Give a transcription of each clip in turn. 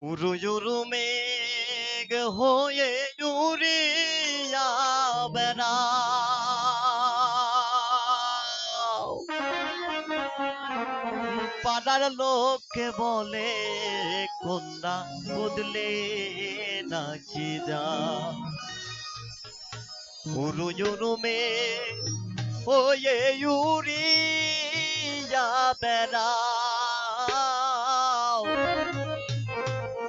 উড়ু উড়ু মেঘ হয়ে উড়িয়া বেড়াও, পাড়ার লোককে বলে কন্যা বদলে নাকি যা। উড়ু উড়ু মেঘ হয়ে উড়িয়া বেড়াও,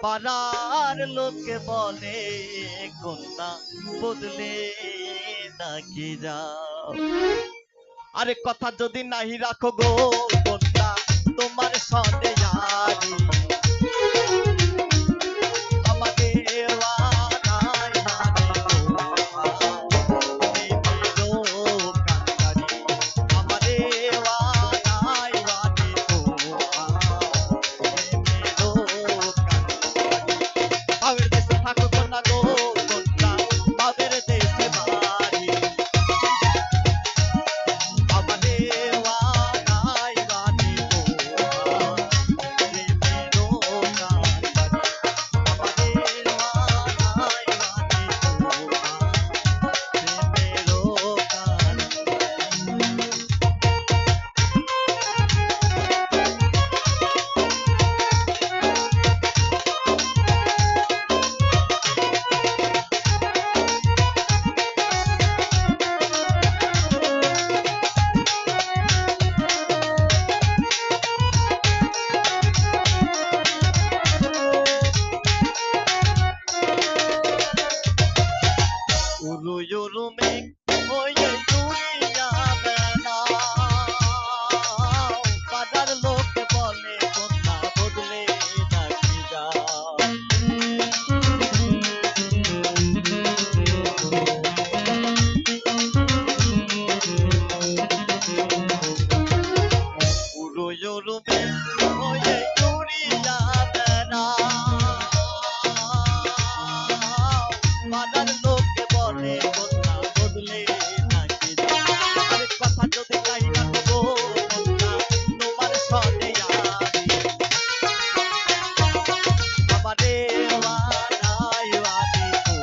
পাড়ার লোকে বলে কন্যা বদলে নাকি যাও। আরে কথা যদি নাই রাখো গো কন্যা, তোমার সনে জানি আমাকে ওয়ানাই মানে গো, প্রেমেরও কান্ডারি আমারে ওয়ানাই মানে গো, প্রেমেরও কান্ডারি। বাবের দেশে থাকো কন্যা গো কন্যা, বাবের দেশে বাড়ি আমারে ওয়ানাই মানে গো, প্রেমেরও কান্ডারি আমারে ওয়ানাই মানে গো, প্রেমেরও কান্ডারি। উড়ু উড়ু মেঘ হয়ে উড়িয়া বেড়াও, পাড়ার লোকে বলে কন্যা বদলে নাকি যাও। উড়ু উড়ু মেঘ হয়ে উড়িয়া বেড়াও, পাড়ার লোকে বলে কন্যা বদলে নাকি যাও। আরে কথা যদি নাই রাখো গো কন্যা, তোমার সনে আমি আমারে ওয়ানাই মানে গো,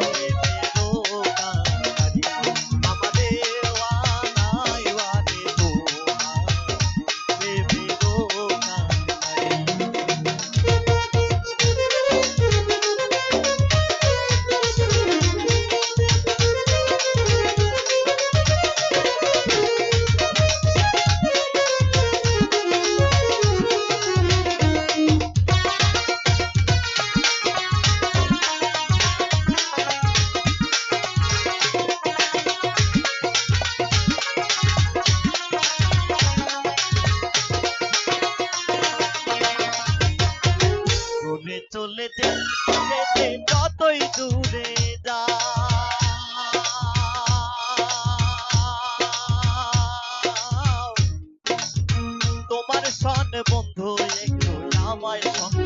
প্রেমেরও কান্ডারি আমারে ওয়ানাই মানে গো, প্রেমেরও চলে চলে যেতে যতই দূরে যাও, তোমার সন বন্ধু একটু আমায় সঙ্গ